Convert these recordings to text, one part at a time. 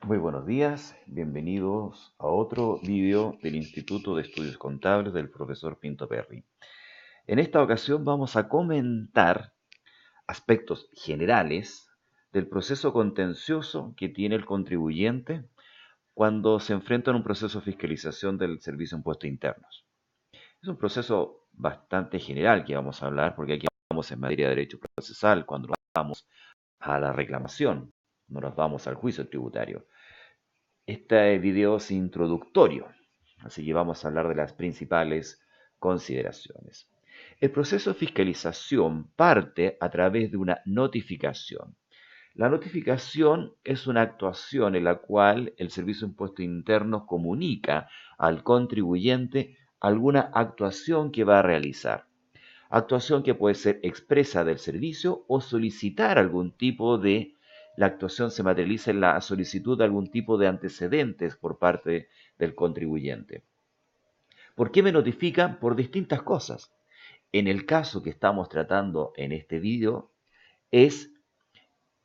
Muy buenos días, bienvenidos a otro vídeo del Instituto de Estudios Contables del profesor Pinto Perry. En esta ocasión vamos a comentar aspectos generales del proceso contencioso que tiene el contribuyente cuando se enfrenta a un proceso de fiscalización del Servicio de Impuestos Internos. Es un proceso bastante general que vamos a hablar porque aquí vamos en materia de derecho procesal cuando nos vamos a la reclamación, no nos vamos al juicio tributario. Este video es introductorio, así que vamos a hablar de las principales consideraciones. El proceso de fiscalización parte a través de una notificación. La notificación es una actuación en la cual el Servicio de Impuestos Internos comunica al contribuyente alguna actuación que va a realizar. Actuación que puede ser expresa del servicio o solicitar algún tipo de la actuación se materializa en la solicitud de algún tipo de antecedentes por parte del contribuyente. ¿Por qué me notifican? Por distintas cosas. En el caso que estamos tratando en este vídeo es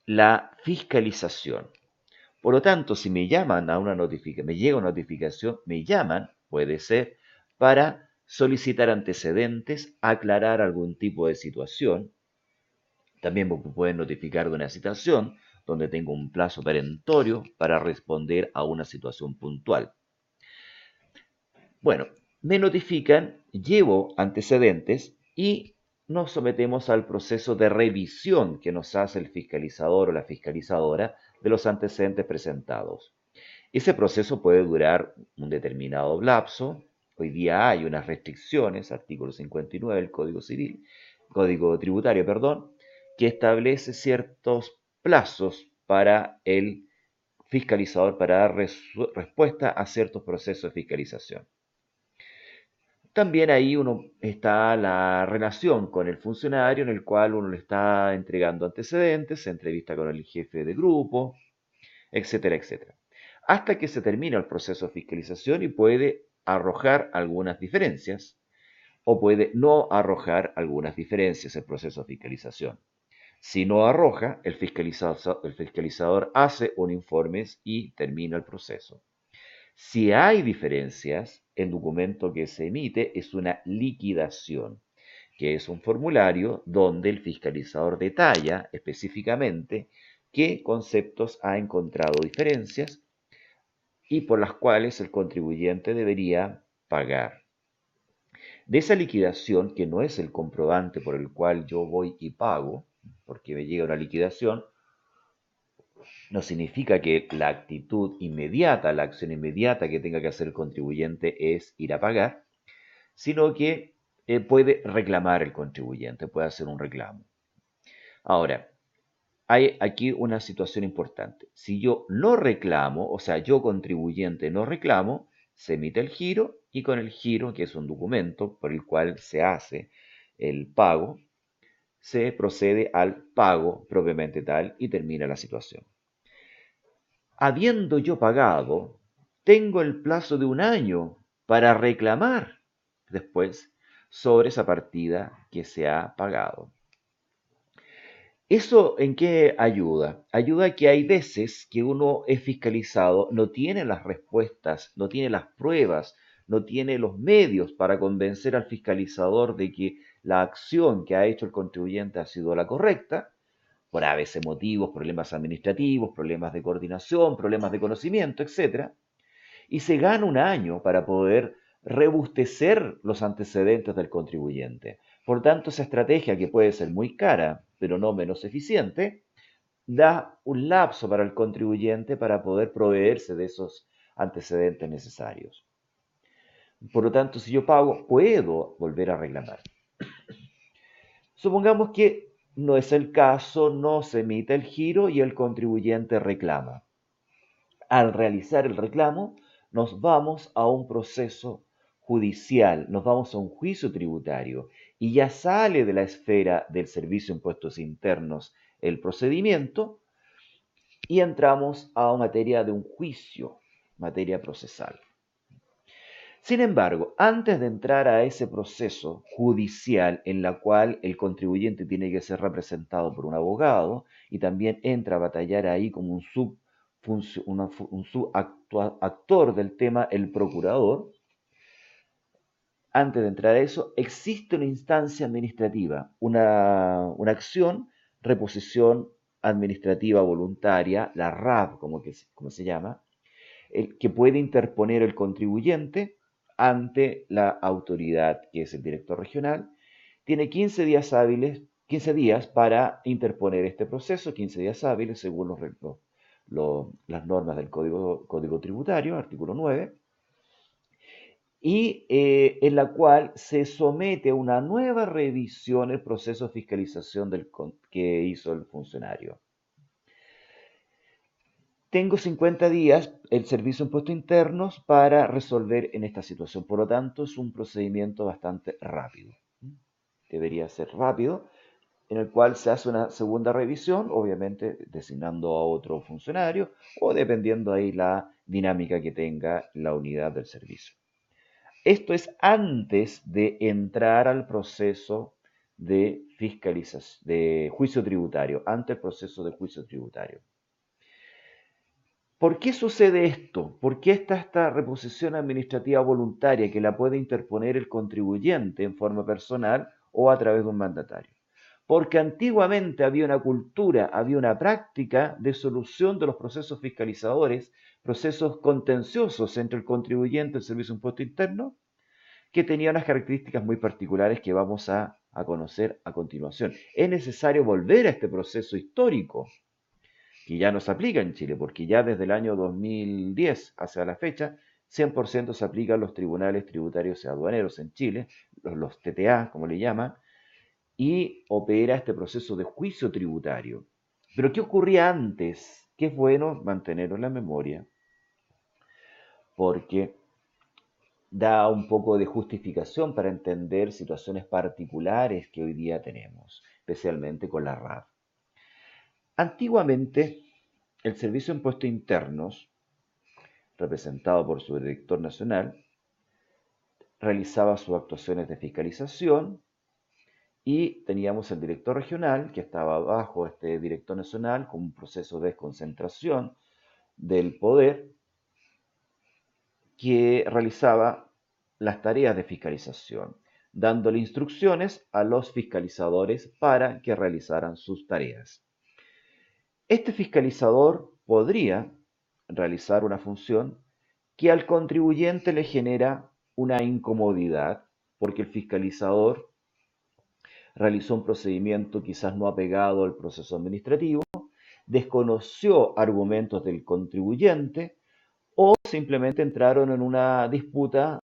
la fiscalización. Por lo tanto, si me llaman a una notificación, me llega una notificación, me llaman, puede ser, para solicitar antecedentes, aclarar algún tipo de situación. También me pueden notificar de una citación donde tengo un plazo perentorio para responder a una situación puntual. Bueno, me notifican, llevo antecedentes y nos sometemos al proceso de revisión que nos hace el fiscalizador o la fiscalizadora de los antecedentes presentados. Ese proceso puede durar un determinado lapso. Hoy día hay unas restricciones, artículo 59 del Código Civil, Código Tributario, perdón, que establece ciertos plazos para el fiscalizador para dar respuesta a ciertos procesos de fiscalización. También ahí está la relación con el funcionario en el cual uno le está entregando antecedentes, se entrevista con el jefe de grupo, etcétera, etcétera. Hasta que se termina el proceso de fiscalización y puede arrojar algunas diferencias o puede no arrojar algunas diferencias el proceso de fiscalización. Si no arroja, el fiscalizador hace un informe y termina el proceso. Si hay diferencias, el documento que se emite es una liquidación, que es un formulario donde el fiscalizador detalla específicamente qué conceptos ha encontrado diferencias y por las cuales el contribuyente debería pagar. De esa liquidación, que no es el comprobante por el cual yo voy y pago, porque me llega una liquidación, no significa que la actitud inmediata, la acción inmediata que tenga que hacer el contribuyente es ir a pagar, sino que puede reclamar el contribuyente, puede hacer un reclamo. Ahora, hay aquí una situación importante. Si yo no reclamo, o sea, yo contribuyente no reclamo, se emite el giro y con el giro, que es un documento por el cual se hace el pago, se procede al pago propiamente tal y termina la situación. Habiendo yo pagado, tengo el plazo de un año para reclamar después sobre esa partida que se ha pagado. ¿Eso en qué ayuda? Ayuda a que hay veces que uno es fiscalizado, no tiene las respuestas, no tiene las pruebas, no tiene los medios para convencer al fiscalizador de que la acción que ha hecho el contribuyente ha sido la correcta, por a veces motivos, problemas administrativos, problemas de coordinación, problemas de conocimiento, etc. Y se gana un año para poder rebustecer los antecedentes del contribuyente. Por tanto, esa estrategia, que puede ser muy cara, pero no menos eficiente, da un lapso para el contribuyente para poder proveerse de esos antecedentes necesarios. Por lo tanto, si yo pago, puedo volver a reclamar. Supongamos que no es el caso, no se emite el giro y el contribuyente reclama. Al realizar el reclamo, nos vamos a un proceso judicial, nos vamos a un juicio tributario y ya sale de la esfera del Servicio de Impuestos Internos el procedimiento y entramos a materia de un juicio, materia procesal. Sin embargo, antes de entrar a ese proceso judicial en la cual el contribuyente tiene que ser representado por un abogado y también entra a batallar ahí como un un subactor del tema, el procurador. Antes de entrar a eso, existe una instancia administrativa, una acción, reposición administrativa voluntaria, la RAV, como se llama, que puede interponer el contribuyente ante la autoridad, que es el director regional. Tiene 15 días hábiles, 15 días para interponer este proceso, 15 días hábiles según las normas del Código Tributario, artículo 9, y en la cual se somete a una nueva revisión el proceso de fiscalización que hizo el funcionario. Tengo 50 días el Servicio de Impuestos Internos para resolver en esta situación. Por lo tanto, es un procedimiento bastante rápido. Debería ser rápido, en el cual se hace una segunda revisión, obviamente designando a otro funcionario o dependiendo ahí la dinámica que tenga la unidad del servicio. Esto es antes de entrar al proceso de fiscalización, de juicio tributario, ante el proceso de juicio tributario. ¿Por qué sucede esto? ¿Por qué está esta reposición administrativa voluntaria que la puede interponer el contribuyente en forma personal o a través de un mandatario? Porque antiguamente había una cultura, había una práctica de solución de los procesos fiscalizadores, procesos contenciosos entre el contribuyente y el Servicio de Impuesto Interno, que tenía unas características muy particulares que vamos a conocer a continuación. Es necesario volver a este proceso histórico que ya no se aplica en Chile, porque ya desde el año 2010 hacia la fecha, 100% se aplican los tribunales tributarios y aduaneros en Chile, los TTA, como le llaman, y opera este proceso de juicio tributario. Pero ¿qué ocurría antes? Que es bueno mantenerlo en la memoria, porque da un poco de justificación para entender situaciones particulares que hoy día tenemos, especialmente con la RAF. Antiguamente, el Servicio de Impuestos Internos, representado por su director nacional, realizaba sus actuaciones de fiscalización y teníamos el director regional, que estaba bajo este director nacional, con un proceso de desconcentración del poder, que realizaba las tareas de fiscalización, dándole instrucciones a los fiscalizadores para que realizaran sus tareas. Este fiscalizador podría realizar una función que al contribuyente le genera una incomodidad, porque el fiscalizador realizó un procedimiento quizás no apegado al proceso administrativo, desconoció argumentos del contribuyente o simplemente entraron en una disputa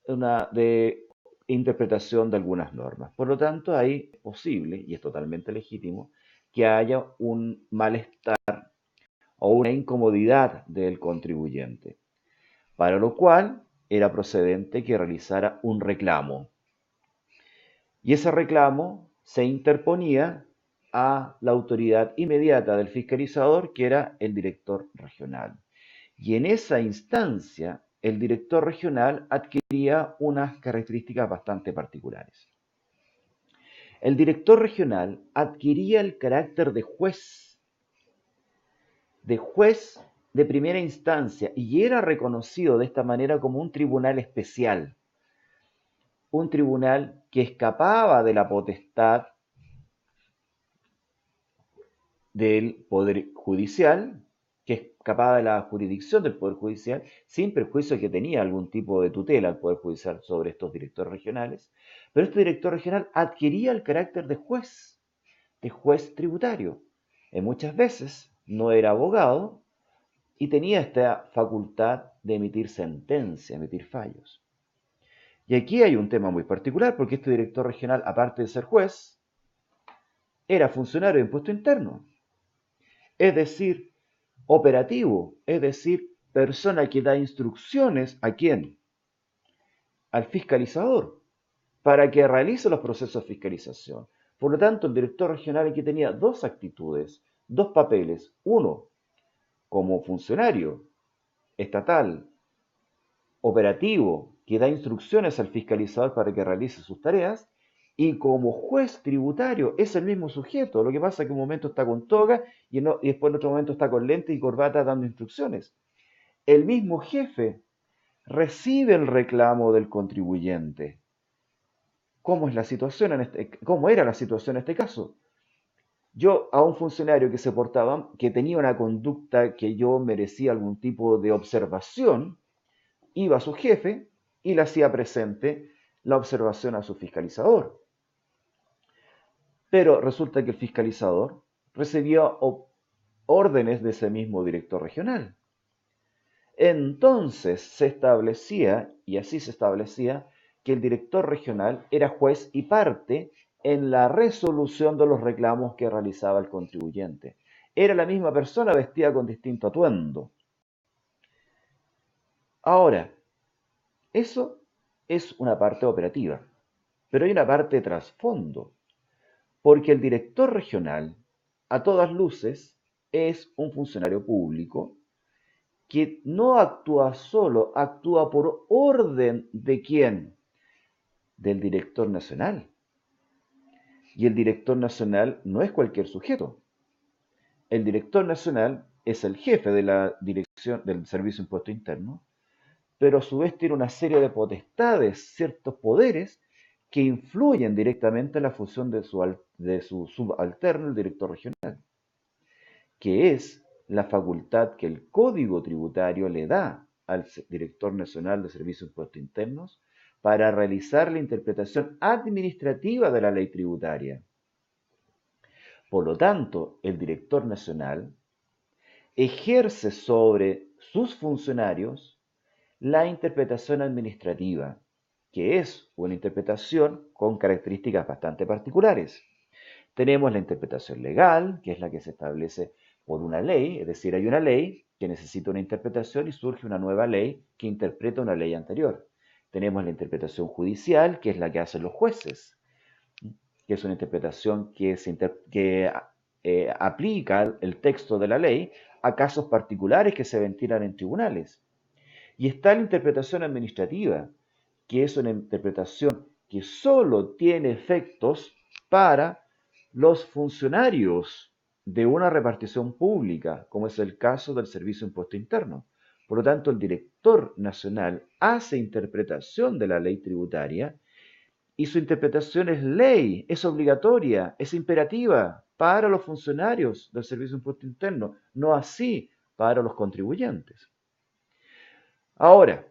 de interpretación de algunas normas. Por lo tanto, ahí es posible, y es totalmente legítimo, que haya un malestar o una incomodidad del contribuyente, para lo cual era procedente que realizara un reclamo. Y ese reclamo se interponía a la autoridad inmediata del fiscalizador, que era el director regional. Y en esa instancia, el director regional adquiría unas características bastante particulares. El director regional adquiría el carácter de juez de primera instancia, y era reconocido de esta manera como un tribunal especial, un tribunal que escapaba de la potestad del Poder Judicial, que escapaba de la jurisdicción del Poder Judicial, sin perjuicio de que tenía algún tipo de tutela el Poder Judicial sobre estos directores regionales, pero este director regional adquiría el carácter de juez tributario. Muchas veces no era abogado y tenía esta facultad de emitir sentencia, emitir fallos. Y aquí hay un tema muy particular, porque este director regional, aparte de ser juez, era funcionario de impuesto interno, es decir, operativo, es decir, persona que da instrucciones ¿a quién? Al fiscalizador, para que realice los procesos de fiscalización. Por lo tanto, el director regional aquí tenía dos actitudes, dos papeles. Uno, como funcionario estatal, operativo, que da instrucciones al fiscalizador para que realice sus tareas, Y como juez tributario es el mismo sujeto. Lo que pasa es que en un momento está con toga y después en otro momento está con lentes y corbata dando instrucciones. El mismo jefe recibe el reclamo del contribuyente. ¿Cómo es la situación cómo era la situación en este caso? Yo a un funcionario que se portaba, que tenía una conducta que yo merecía algún tipo de observación, iba a su jefe y le hacía presente la observación a su fiscalizador. Pero resulta que el fiscalizador recibía órdenes de ese mismo director regional. Entonces se establecía, y así se establecía, que el director regional era juez y parte en la resolución de los reclamos que realizaba el contribuyente. Era la misma persona vestida con distinto atuendo. Ahora, eso es una parte operativa, pero hay una parte de trasfondo, porque el director regional, a todas luces, es un funcionario público que no actúa solo, actúa por orden de quién, del director nacional. Y el director nacional no es cualquier sujeto. El director nacional es el jefe de la dirección del Servicio de Impuesto Interno, pero a su vez tiene una serie de potestades, ciertos poderes que influyen directamente en la función de su subalterno, el director regional, que es la facultad que el Código Tributario le da al Director Nacional de Servicios de Impuestos Internos para realizar la interpretación administrativa de la ley tributaria. Por lo tanto, el Director Nacional ejerce sobre sus funcionarios la interpretación administrativa, que es una interpretación con características bastante particulares. Tenemos la interpretación legal, que es la que se establece por una ley, es decir, hay una ley que necesita una interpretación y surge una nueva ley que interpreta una ley anterior. Tenemos la interpretación judicial, que es la que hacen los jueces, que es una interpretación que aplica el texto de la ley a casos particulares que se ventilan en tribunales. Y está la interpretación administrativa, que es una interpretación que solo tiene efectos para los funcionarios de una repartición pública, como es el caso del Servicio de Impuesto Interno. Por lo tanto, el director nacional hace interpretación de la ley tributaria y su interpretación es ley, es obligatoria, es imperativa para los funcionarios del Servicio de Impuesto Interno, no así para los contribuyentes. Ahora,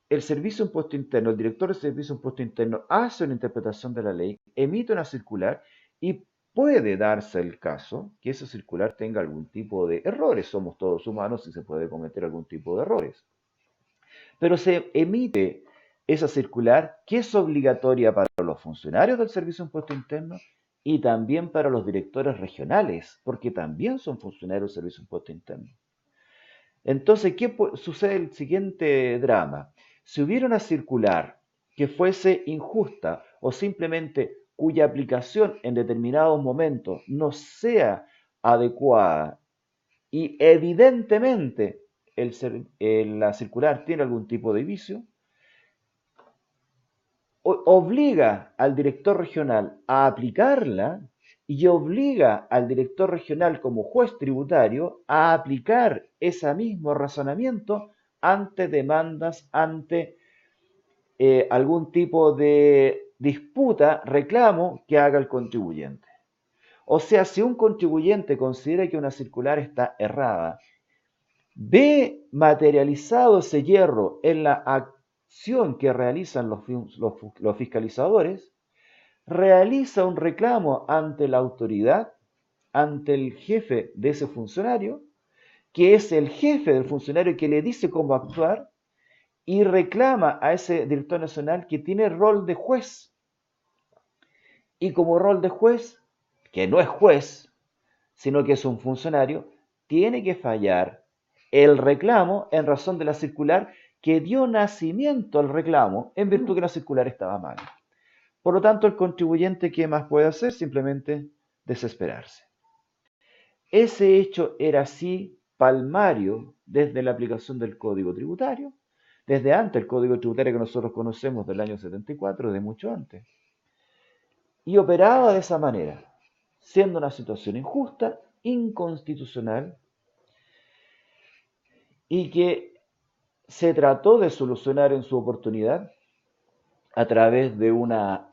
el Servicio de Impuesto Interno, el director del Servicio de Impuesto Interno hace una interpretación de la ley, emite una circular y puede darse el caso que esa circular tenga algún tipo de errores. Somos todos humanos y se puede cometer algún tipo de errores. Pero se emite esa circular que es obligatoria para los funcionarios del Servicio de Impuesto Interno y también para los directores regionales, porque también son funcionarios del Servicio de Impuesto Interno. Entonces, ¿qué sucede el siguiente drama? Si hubiera una circular que fuese injusta o simplemente cuya aplicación en determinados momentos no sea adecuada y evidentemente la circular tiene algún tipo de vicio, obliga al director regional a aplicarla y obliga al director regional como juez tributario a aplicar ese mismo razonamiento ante demandas, ante algún tipo de disputa, reclamo que haga el contribuyente. O sea, si un contribuyente considera que una circular está errada, ve materializado ese hierro en la acción que realizan los fiscalizadores, realiza un reclamo ante la autoridad, ante el jefe de ese funcionario, que es el jefe del funcionario que le dice cómo actuar, y reclama a ese director nacional que tiene rol de juez. Y como rol de juez, que no es juez, sino que es un funcionario, tiene que fallar el reclamo en razón de la circular que dio nacimiento al reclamo en virtud que la circular estaba mal. Por lo tanto, el contribuyente, ¿qué más puede hacer? Simplemente desesperarse. Ese hecho era así palmario desde la aplicación del Código Tributario, desde antes el Código Tributario que nosotros conocemos del año 74, de mucho antes. y operaba de esa manera, siendo una situación injusta, inconstitucional, y que se trató de solucionar en su oportunidad a través de una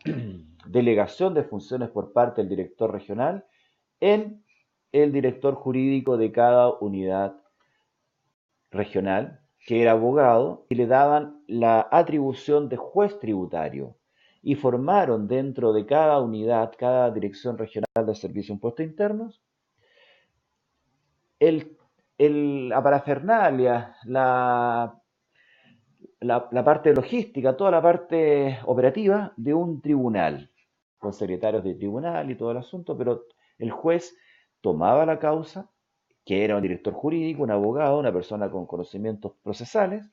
delegación de funciones por parte del director regional en el director jurídico de cada unidad regional, que era abogado, y le daban la atribución de juez tributario. Y formaron dentro de cada unidad, cada dirección regional de servicios de impuestos internos, el, la parafernalia, la parte logística, toda la parte operativa de un tribunal, con secretarios de tribunal y todo el asunto, pero el juez tomaba la causa, que era un director jurídico, un abogado, una persona con conocimientos procesales,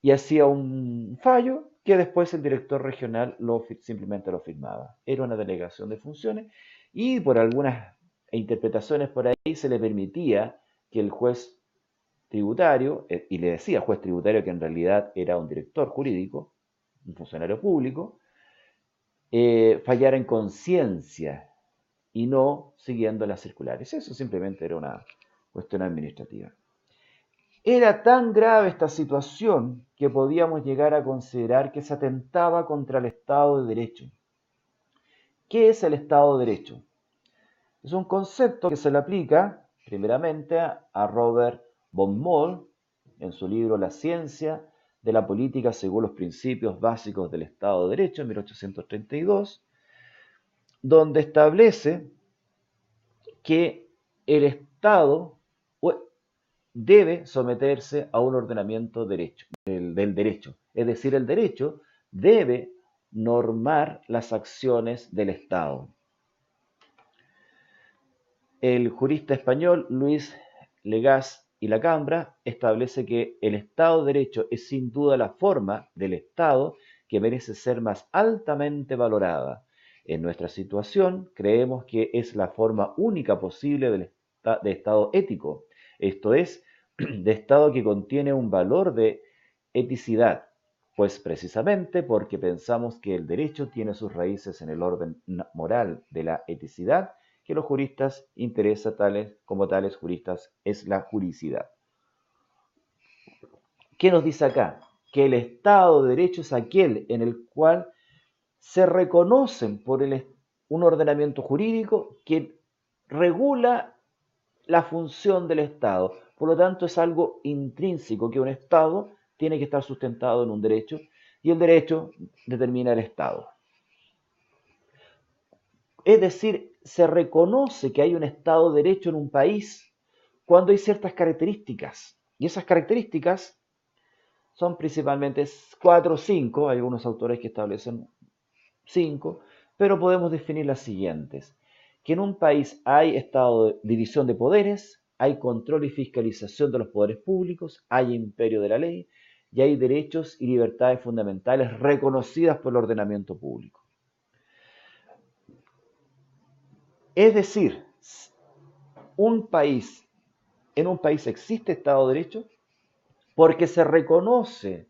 y hacía un fallo que después el director regional simplemente lo firmaba. Era una delegación de funciones y por algunas interpretaciones por ahí se le permitía que el juez tributario, y le decía juez tributario que en realidad era un director jurídico, un funcionario público, fallara en conciencia y no siguiendo las circulares. Eso simplemente era una cuestión administrativa. Era tan grave esta situación que podíamos llegar a considerar que se atentaba contra el Estado de Derecho. ¿Qué es el Estado de Derecho? Es un concepto que se le aplica primeramente a Robert von Moll en su libro La ciencia de la política según los principios básicos del Estado de Derecho en 1832, donde establece que el Estado debe someterse a un ordenamiento del derecho. Es decir, el derecho debe normar las acciones del Estado. El jurista español Luis Legaz y Lacambra establece que el Estado de Derecho es sin duda la forma del Estado que merece ser más altamente valorada. En nuestra situación, creemos que es la forma única posible de Estado ético, esto es, de Estado que contiene un valor de eticidad, pues precisamente porque pensamos que el derecho tiene sus raíces en el orden moral de la eticidad, que los juristas interesa como tales juristas es la juricidad. ¿Qué nos dice acá? Que el Estado de Derecho es aquel en el cual se reconocen por un ordenamiento jurídico que regula la función del Estado. Por lo tanto, es algo intrínseco que un Estado tiene que estar sustentado en un derecho y el derecho determina el Estado. Es decir, se reconoce que hay un Estado de Derecho en un país cuando hay ciertas características. Y esas características son principalmente 4 o 5, hay algunos autores que establecen 5, pero podemos definir las siguientes. Que en un país hay división de poderes, hay control y fiscalización de los poderes públicos, hay imperio de la ley y hay derechos y libertades fundamentales reconocidas por el ordenamiento público. Es decir, en un país existe Estado de Derecho porque se reconoce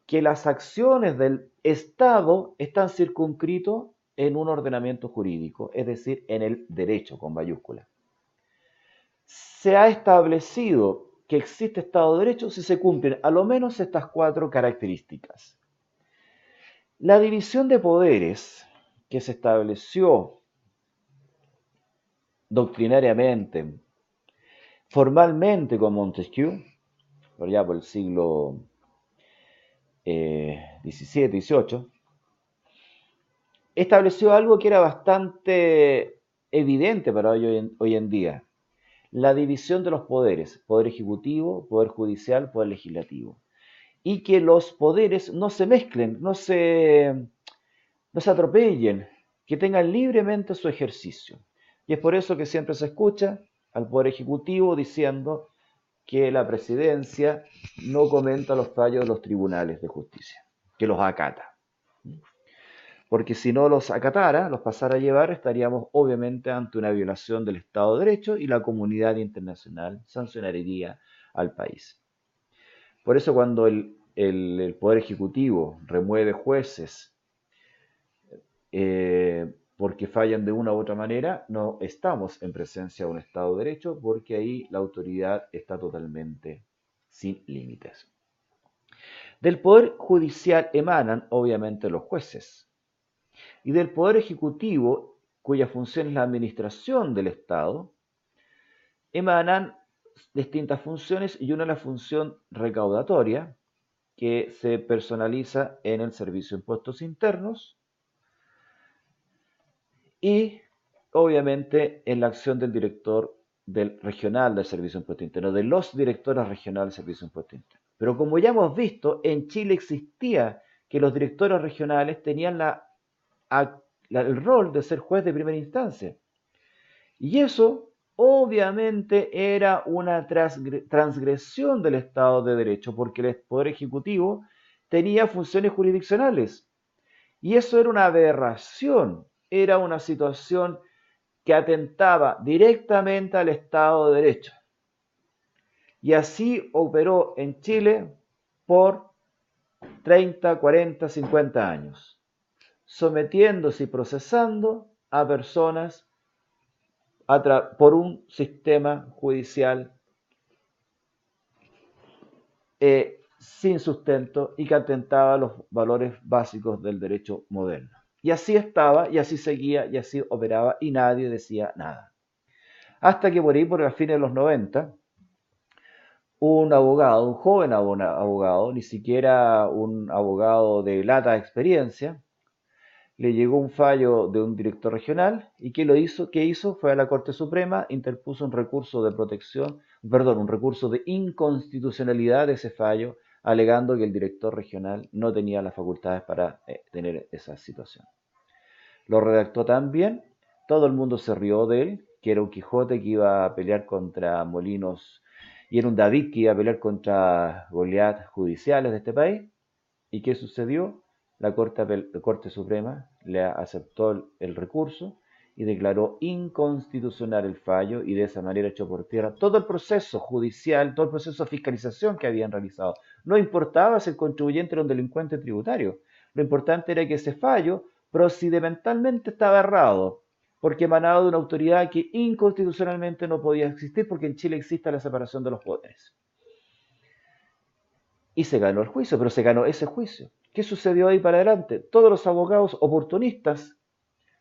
que las acciones del Estado están circunscritos en un ordenamiento jurídico, es decir, en el derecho con mayúscula. Se ha establecido que existe Estado de Derecho si se cumplen a lo menos estas 4 características. La división de poderes que se estableció doctrinariamente, formalmente con Montesquieu, por allá por el siglo XVII, XVIII, estableció algo que era bastante evidente para hoy en día, la división de los poderes, poder ejecutivo, poder judicial, poder legislativo, y que los poderes no se mezclen, no se atropellen, que tengan libremente su ejercicio. Y es por eso que siempre se escucha al poder ejecutivo diciendo que la presidencia no comenta los fallos de los tribunales de justicia, que los acata. Porque si no los acatara, los pasara a llevar, estaríamos obviamente ante una violación del Estado de Derecho y la comunidad internacional sancionaría al país. Por eso cuando el Poder Ejecutivo remueve jueces porque fallan de una u otra manera, no estamos en presencia de un Estado de Derecho porque ahí la autoridad está totalmente sin límites. Del Poder Judicial emanan, obviamente, los jueces. Y del Poder Ejecutivo, cuya función es la administración del Estado, emanan distintas funciones y una es la función recaudatoria, que se personaliza en el Servicio de Impuestos Internos y obviamente en la acción del director del regional del Servicio de Impuestos Internos, de los directores regionales del Servicio de Impuestos Internos. Pero como ya hemos visto, en Chile existía que los directores regionales tenían el rol de ser juez de primera instancia. Y eso obviamente era una transgresión del Estado de Derecho, porque el Poder Ejecutivo tenía funciones jurisdiccionales. Y eso era una aberración, era una situación que atentaba directamente al Estado de Derecho. Y así operó en Chile por 30, 40, 50 años, sometiéndose y procesando a personas por un sistema judicial sin sustento y que atentaba a los valores básicos del derecho moderno. Y así estaba, y así seguía, y así operaba, y nadie decía nada. Hasta que por ahí, por el fines de los 90, un abogado, un joven abogado, ni siquiera un abogado de lata experiencia, le llegó un fallo de un director regional y ¿qué hizo? Fue a la Corte Suprema, interpuso un recurso de protección, perdón, un recurso de inconstitucionalidad de ese fallo, alegando que el director regional no tenía las facultades para tener esa situación. Lo redactó tan bien, todo el mundo se rió de él, que era un Quijote que iba a pelear contra molinos, y era un David que iba a pelear contra Goliat judiciales de este país. ¿Y qué sucedió? La Corte Suprema le aceptó el recurso y declaró inconstitucional el fallo y de esa manera echó por tierra todo el proceso judicial, todo el proceso de fiscalización que habían realizado. No importaba si el contribuyente era un delincuente tributario, lo importante era que ese fallo procedimentalmente estaba errado, porque emanaba de una autoridad que inconstitucionalmente no podía existir porque en Chile existe la separación de los poderes. Y se ganó el juicio, pero se ganó ese juicio. ¿Qué sucedió ahí para adelante? Todos los abogados oportunistas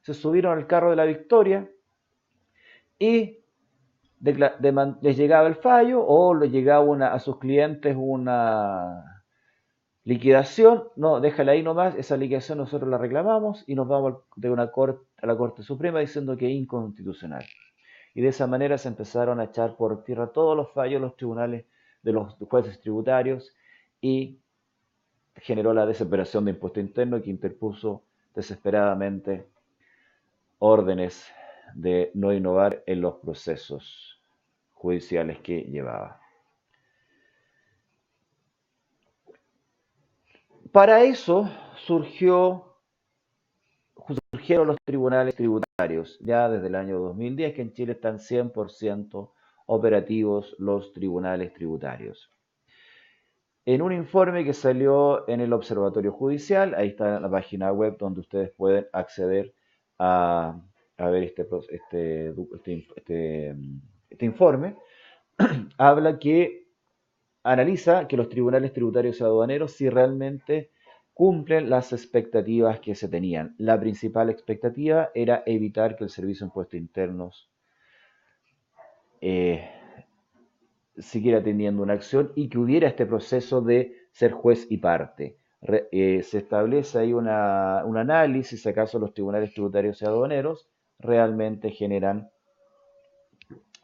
se subieron al carro de la victoria y les llegaba el fallo o les llegaba a sus clientes una liquidación. No, déjala ahí nomás, esa liquidación nosotros la reclamamos y nos vamos a la Corte Suprema diciendo que es inconstitucional. Y de esa manera se empezaron a echar por tierra todos los fallos de los tribunales, de los jueces tributarios, y generó la desesperación de impuesto interno que interpuso desesperadamente órdenes de no innovar en los procesos judiciales que llevaba. Para eso surgieron los tribunales tributarios, ya desde el año 2010 que en Chile están 100% operativos los tribunales tributarios. En un informe que salió en el Observatorio Judicial, ahí está la página web donde ustedes pueden acceder a ver este informe, habla que analiza que los tribunales tributarios y aduaneros si realmente cumplen las expectativas que se tenían. La principal expectativa era evitar que el Servicio de Impuestos Internos siguiera teniendo una acción y que hubiera este proceso de ser juez y parte. Se establece ahí un análisis, acaso los tribunales tributarios y aduaneros realmente generan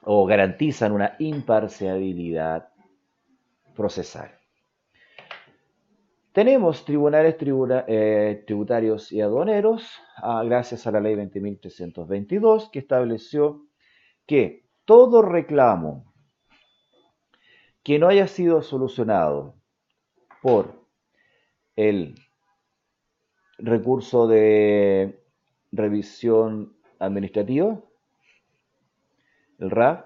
o garantizan una imparcialidad procesal. Tenemos tribunales tributarios y aduaneros gracias a la ley 20.322 que estableció que todo reclamo que no haya sido solucionado por el recurso de revisión administrativa, el RAV,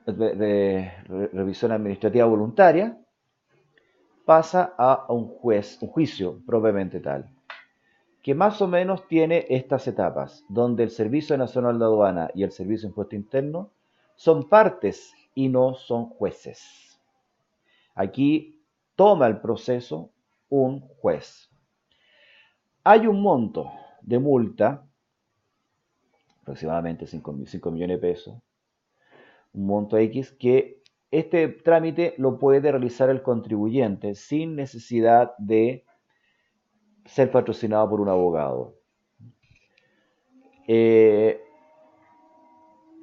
de revisión administrativa voluntaria, pasa a un juicio propiamente tal. que más o menos tiene estas etapas, donde el Servicio Nacional de Aduana y el Servicio de Impuesto Interno son partes y no son jueces. Aquí toma el proceso un juez. Hay un monto de multa, aproximadamente 5 millones de pesos, un monto X, que este trámite lo puede realizar el contribuyente sin necesidad de ser patrocinado por un abogado.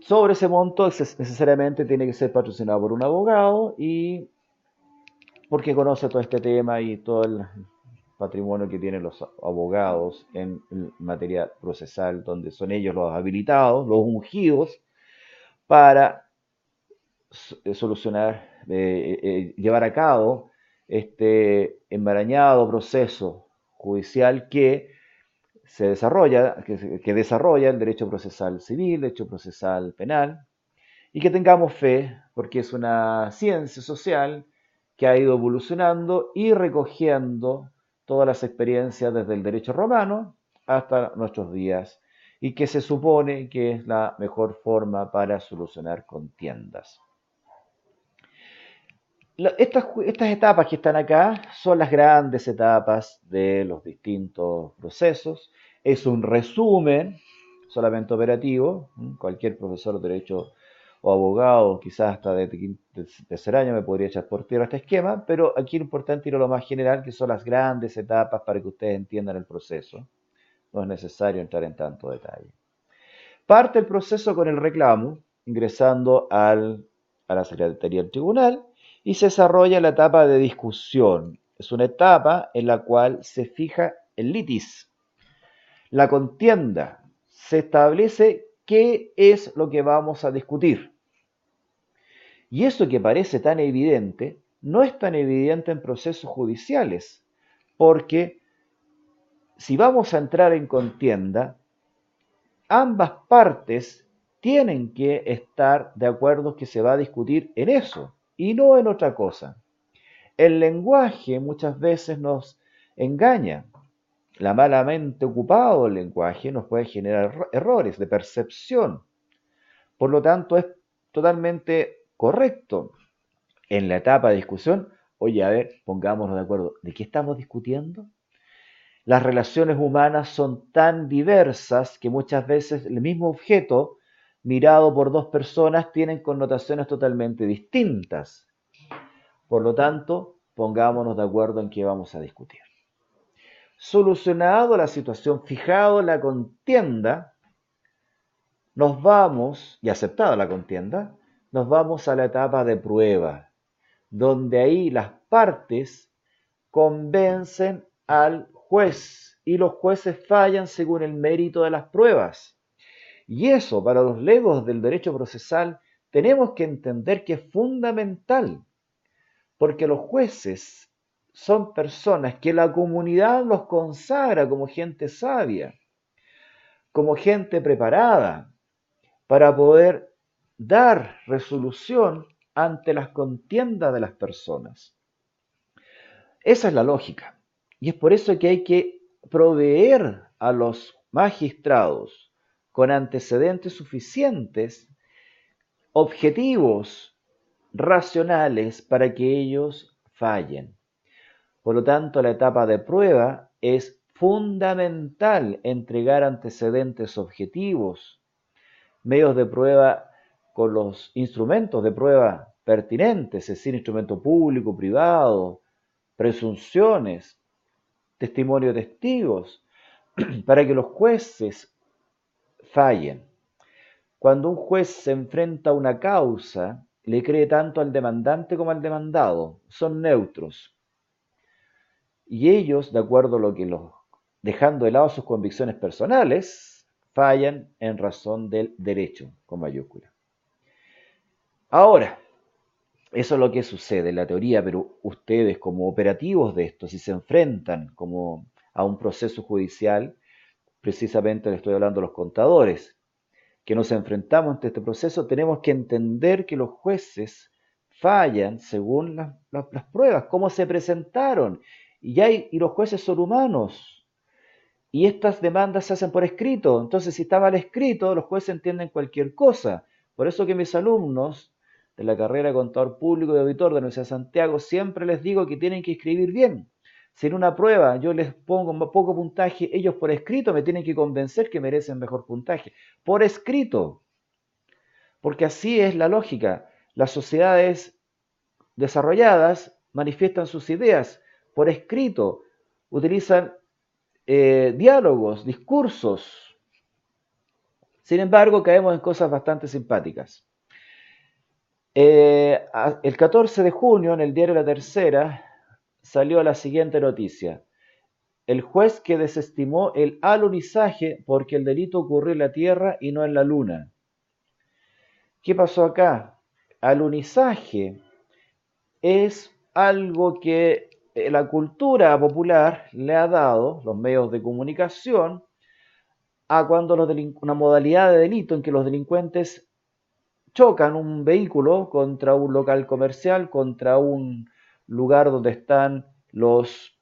Sobre ese monto necesariamente tiene que ser patrocinado por un abogado y porque conoce todo este tema y todo el patrimonio que tienen los abogados en materia procesal, donde son ellos los habilitados, los ungidos, para solucionar, llevar a cabo este embarañado proceso judicial que se desarrolla, que desarrolla el derecho procesal civil, derecho procesal penal, y que tengamos fe, porque es una ciencia social que ha ido evolucionando y recogiendo todas las experiencias desde el derecho romano hasta nuestros días, y que se supone que es la mejor forma para solucionar contiendas. Estas etapas que están acá son las grandes etapas de los distintos procesos. Es un resumen solamente operativo. Cualquier profesor de derecho o abogado, quizás hasta de tercer año, me podría echar por tierra este esquema, pero aquí lo importante es ir a lo más general, que son las grandes etapas para que ustedes entiendan el proceso. No es necesario entrar en tanto detalle. Parte el proceso con el reclamo, ingresando a la Secretaría del Tribunal, y se desarrolla la etapa de discusión. Es una etapa en la cual se fija el litis, la contienda. Se establece qué es lo que vamos a discutir. Y eso que parece tan evidente, no es tan evidente en procesos judiciales, porque si vamos a entrar en contienda, ambas partes tienen que estar de acuerdo que se va a discutir en eso y no en otra cosa. El lenguaje muchas veces nos engaña. La malamente ocupado del lenguaje nos puede generar errores de percepción. Por lo tanto, es totalmente correcto en la etapa de discusión, oye, a ver, pongámonos de acuerdo, ¿de qué estamos discutiendo? Las relaciones humanas son tan diversas que muchas veces el mismo objeto, mirado por dos personas, tienen connotaciones totalmente distintas. Por lo tanto, pongámonos de acuerdo en qué vamos a discutir. Solucionado la situación, fijado la contienda, nos vamos, y aceptada la contienda, nos vamos a la etapa de prueba, donde ahí las partes convencen al juez y los jueces fallan según el mérito de las pruebas. Y eso, para los legos del derecho procesal, tenemos que entender que es fundamental, porque los jueces son personas que la comunidad los consagra como gente sabia, como gente preparada para poder dar resolución ante las contiendas de las personas. Esa es la lógica. Y es por eso que hay que proveer a los magistrados con antecedentes suficientes, objetivos, racionales, para que ellos fallen. Por lo tanto, la etapa de prueba es fundamental entregar antecedentes objetivos, medios de prueba con los instrumentos de prueba pertinentes, es decir, instrumento público, privado, presunciones, testimonio de testigos, para que los jueces fallen. Cuando un juez se enfrenta a una causa, le cree tanto al demandante como al demandado, son neutros. Y ellos, de acuerdo a lo que dejando de lado sus convicciones personales, fallan en razón del derecho, con mayúscula. Ahora, eso es lo que sucede en la teoría, pero ustedes como operativos de esto, si se enfrentan como a un proceso judicial, precisamente le estoy hablando a los contadores, que nos enfrentamos ante este proceso, tenemos que entender que los jueces fallan según las pruebas, cómo se presentaron, y los jueces son humanos, Y estas demandas se hacen por escrito. Entonces, si está mal escrito, los jueces entienden cualquier cosa. Por eso que mis alumnos de la carrera de contador público y auditor de la Universidad de Santiago siempre les digo que tienen que escribir bien. Si en una prueba yo les pongo poco puntaje, ellos por escrito me tienen que convencer que merecen mejor puntaje. Por escrito. Porque así es la lógica. Las sociedades desarrolladas manifiestan sus ideas por escrito, utilizan diálogos, discursos. Sin embargo, caemos en cosas bastante simpáticas. El 14 de junio, en el diario La Tercera, salió la siguiente noticia. El juez que desestimó el alunizaje porque el delito ocurrió en la Tierra y no en la Luna. ¿Qué pasó acá? Alunizaje es algo que la cultura popular le ha dado, los medios de comunicación, a cuando una modalidad de delito en que los delincuentes chocan un vehículo contra un local comercial, contra un lugar donde están los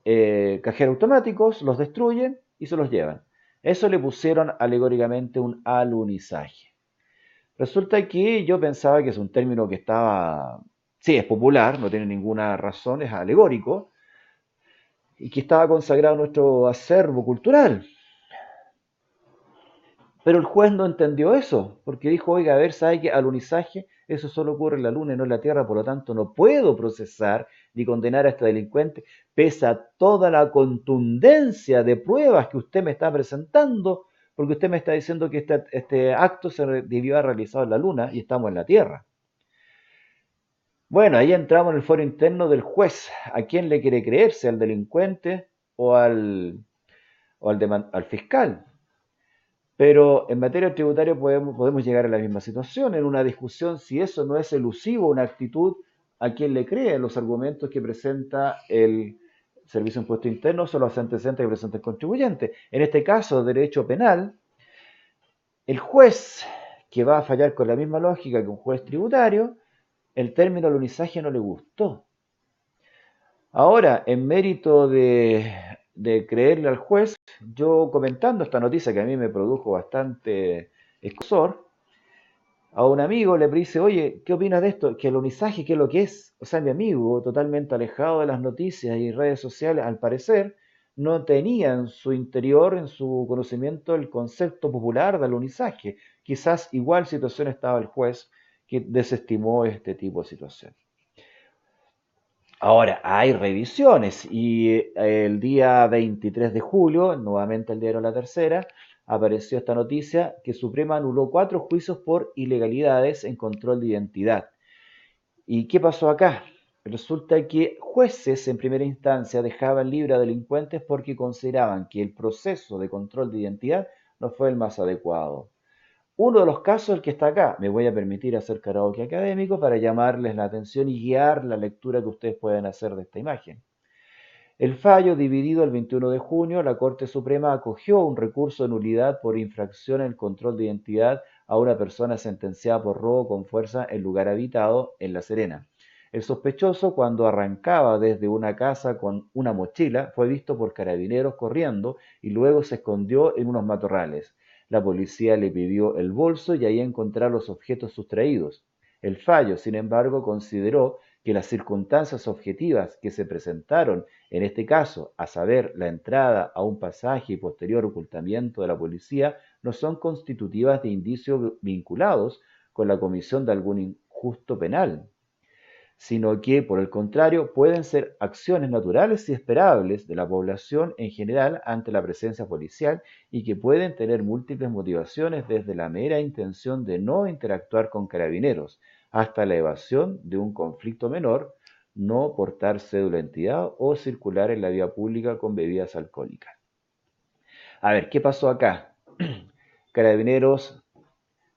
cajeros automáticos, los destruyen y se los llevan. Eso le pusieron alegóricamente un alunizaje. Resulta que yo pensaba que es un término que estaba, sí, es popular, no tiene ninguna razón, es alegórico, y que estaba consagrado en nuestro acervo cultural. Pero el juez no entendió eso, porque dijo, oiga, a ver, ¿sabe qué? Alunizaje, eso solo ocurre en la Luna y no en la Tierra, por lo tanto no puedo procesar ni condenar a este delincuente, pese a toda la contundencia de pruebas que usted me está presentando, porque usted me está diciendo que este acto se debió haber realizado en la Luna y estamos en la Tierra. Bueno, ahí entramos en el foro interno del juez. ¿A quién le quiere creerse? ¿Al delincuente o al fiscal? Pero en materia tributaria podemos llegar a la misma situación, en una discusión si eso no es elusivo, una actitud, a quien le cree los argumentos que presenta el Servicio de Impuesto Interno o los antecedentes que presenta el contribuyente. En este caso, derecho penal, el juez que va a fallar con la misma lógica que un juez tributario, el término alunizaje no le gustó. Ahora, en mérito de creerle al juez, yo comentando esta noticia que a mí me produjo bastante escosor, a un amigo le dice, oye, ¿qué opinas de esto? Que el alunizaje, ¿qué es lo que es? O sea, mi amigo, totalmente alejado de las noticias y redes sociales, al parecer, no tenía en su interior, en su conocimiento, el concepto popular de alunizaje. Quizás igual situación estaba el juez que desestimó este tipo de situación. Ahora, hay revisiones y el día 23 de julio, nuevamente el diario La Tercera, apareció esta noticia que Suprema anuló 4 juicios por ilegalidades en control de identidad. ¿Y qué pasó acá? Resulta que jueces en primera instancia dejaban libre a delincuentes porque consideraban que el proceso de control de identidad no fue el más adecuado. Uno de los casos, el que está acá, me voy a permitir hacer karaoke académico para llamarles la atención y guiar la lectura que ustedes pueden hacer de esta imagen. El fallo, dividido el 21 de junio, la Corte Suprema acogió un recurso de nulidad por infracción en el control de identidad a una persona sentenciada por robo con fuerza en lugar habitado en La Serena. El sospechoso, cuando arrancaba desde una casa con una mochila, fue visto por carabineros corriendo y luego se escondió en unos matorrales. La policía le pidió el bolso y ahí encontraron los objetos sustraídos. El fallo, sin embargo, consideró que las circunstancias objetivas que se presentaron en este caso, a saber, la entrada a un pasaje y posterior ocultamiento de la policía, no son constitutivas de indicios vinculados con la comisión de algún injusto penal, sino que, por el contrario, pueden ser acciones naturales y esperables de la población en general ante la presencia policial y que pueden tener múltiples motivaciones desde la mera intención de no interactuar con carabineros hasta la evasión de un conflicto menor, no portar cédula de identidad o circular en la vía pública con bebidas alcohólicas. A ver, ¿qué pasó acá? Carabineros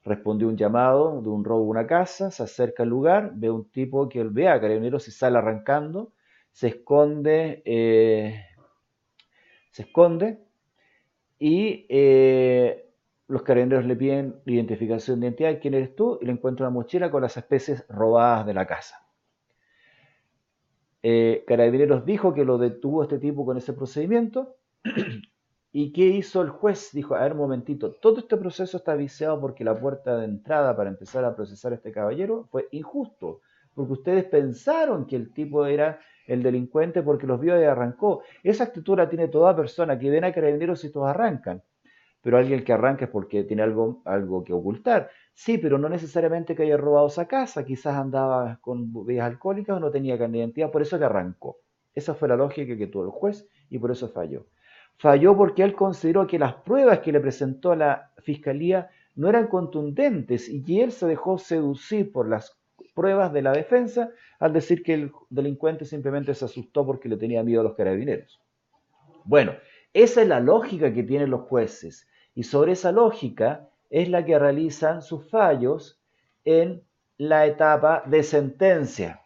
respondió un llamado de un robo a una casa, se acerca al lugar, ve un tipo que él ve a Carabineros y sale arrancando, se esconde, se esconde y los carabineros le piden identificación de identidad, quién eres tú, y le encuentran una mochila con las especies robadas de la casa. Carabineros dijo que lo detuvo este tipo con ese procedimiento ¿Y qué hizo el juez? Dijo, a ver, un momentito, todo este proceso está viciado porque la puerta de entrada para empezar a procesar a este caballero fue injusto, porque ustedes pensaron que el tipo era el delincuente porque los vio y arrancó. Esa actitud la tiene toda persona que ven a carabineros y todos arrancan, pero alguien que arranca es porque tiene algo que ocultar. Sí, pero no necesariamente que haya robado esa casa, quizás andaba con bebidas alcohólicas o no tenía carne de identidad, por eso que arrancó. Esa fue la lógica que tuvo el juez y por eso falló. Falló porque él consideró que las pruebas que le presentó a la fiscalía no eran contundentes y que él se dejó seducir por las pruebas de la defensa al decir que el delincuente simplemente se asustó porque le tenía miedo a los carabineros. Bueno, esa es la lógica que tienen los jueces y sobre esa lógica es la que realizan sus fallos en la etapa de sentencia,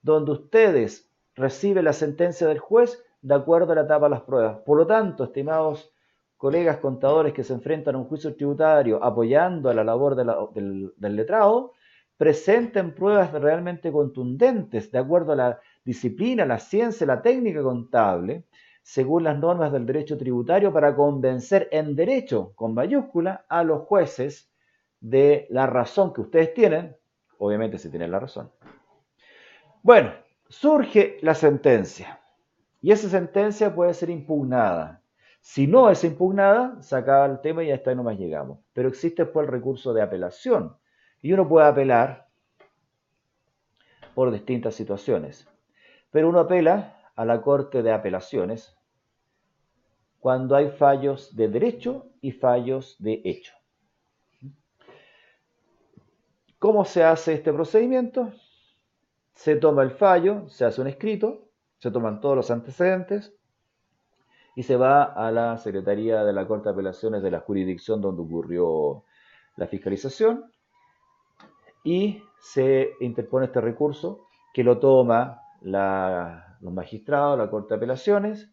donde ustedes reciben la sentencia del juez de acuerdo a la etapa de las pruebas. Por lo tanto, estimados colegas contadores que se enfrentan a un juicio tributario apoyando a la labor del letrado, presenten pruebas realmente contundentes de acuerdo a la disciplina, la ciencia, la técnica contable, según las normas del derecho tributario, para convencer en derecho, con mayúscula, a los jueces de la razón que ustedes tienen, obviamente si tienen la razón. Bueno, surge la sentencia y esa sentencia puede ser impugnada. Si no es impugnada, se acaba el tema y hasta ahí nomás llegamos. Pero existe después el recurso de apelación y uno puede apelar por distintas situaciones. Pero uno apela a la Corte de Apelaciones cuando hay fallos de derecho y fallos de hecho. ¿Cómo se hace este procedimiento? Se toma el fallo, se hace un escrito, se toman todos los antecedentes y se va a la Secretaría de la Corte de Apelaciones de la jurisdicción donde ocurrió la fiscalización y se interpone este recurso que lo toma los magistrados, la Corte de Apelaciones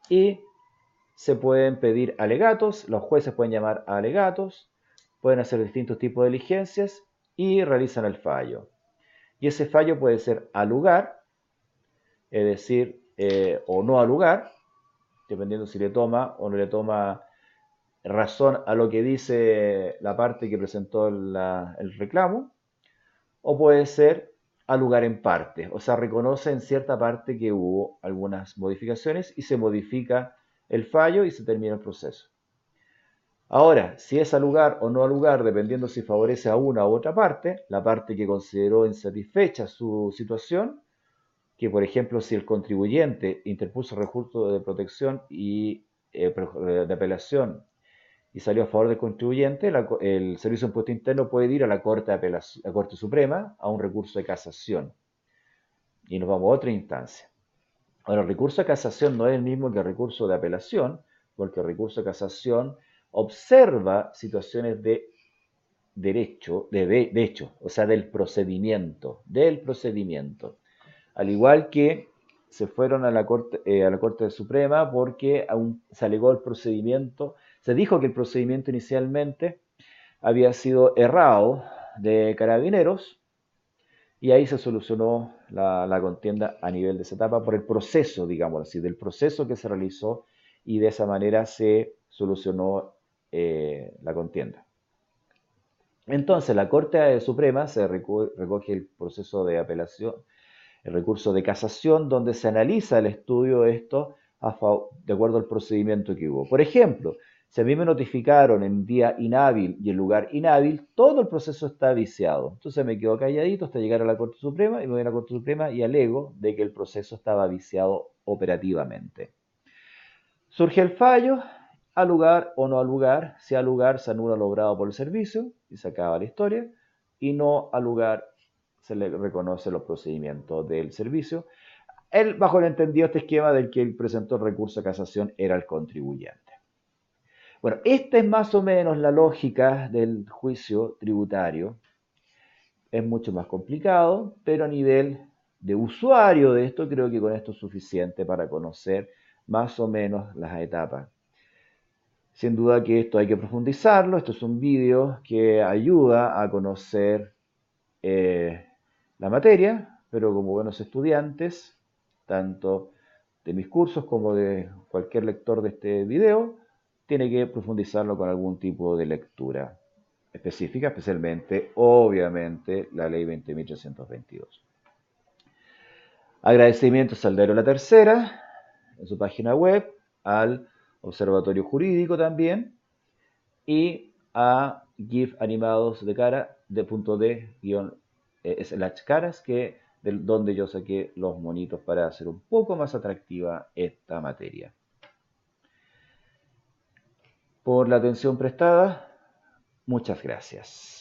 y se pueden pedir alegatos, los jueces pueden llamar a alegatos, pueden hacer distintos tipos de diligencias y realizan el fallo. Y ese fallo puede ser al lugar, es decir, o no al lugar, dependiendo si le toma o no le toma razón a lo que dice la parte que presentó el reclamo, o puede ser al lugar en parte, o sea, reconoce en cierta parte que hubo algunas modificaciones y se modifica el fallo y se termina el proceso. Ahora, si es al lugar o no al lugar, dependiendo si favorece a una u otra parte, la parte que consideró insatisfecha su situación, que por ejemplo si el contribuyente interpuso recurso de protección y de apelación y salió a favor del contribuyente, el Servicio de Impuesto Interno puede ir a la Corte, la Corte Suprema a un recurso de casación y nos vamos a otra instancia. Ahora, el recurso de casación no es el mismo que el recurso de apelación, porque el recurso de casación observa situaciones de derecho, de hecho, o sea, del procedimiento. Al igual que se fueron a la Corte Suprema porque aún se alegó el procedimiento, se dijo que el procedimiento inicialmente había sido errado de carabineros y ahí se solucionó la contienda a nivel de esa etapa por el proceso, digamos así, del proceso que se realizó y de esa manera se solucionó la contienda. Entonces, la Corte Suprema se recoge el proceso de apelación, el recurso de casación, donde se analiza el estudio de esto de acuerdo al procedimiento que hubo. Por ejemplo, si a mí me notificaron en día inhábil y en lugar inhábil, todo el proceso está viciado. Entonces me quedo calladito hasta llegar a la Corte Suprema y me voy a la Corte Suprema y alego de que el proceso estaba viciado operativamente. Surge el fallo, al lugar o no al lugar. Si al lugar se anula lo obrado por el servicio y se acaba la historia, y no al lugar se le reconoce los procedimientos del servicio. Él, bajo el entendido este esquema del que él presentó el recurso de casación era el contribuyente. Bueno, esta es más o menos la lógica del juicio tributario. Es mucho más complicado, pero a nivel de usuario de esto, creo que con esto es suficiente para conocer más o menos las etapas. Sin duda que esto hay que profundizarlo. Esto es un vídeo que ayuda a conocer la materia, pero como buenos estudiantes, tanto de mis cursos como de cualquier lector de este video, tiene que profundizarlo con algún tipo de lectura específica, especialmente, obviamente, la ley 20.322. Agradecimientos al Diario La Tercera, en su página web, al Observatorio Jurídico también, y a GIF animados de cara de punto de guión slash caras, donde yo saqué los monitos para hacer un poco más atractiva esta materia. Por la atención prestada, muchas gracias.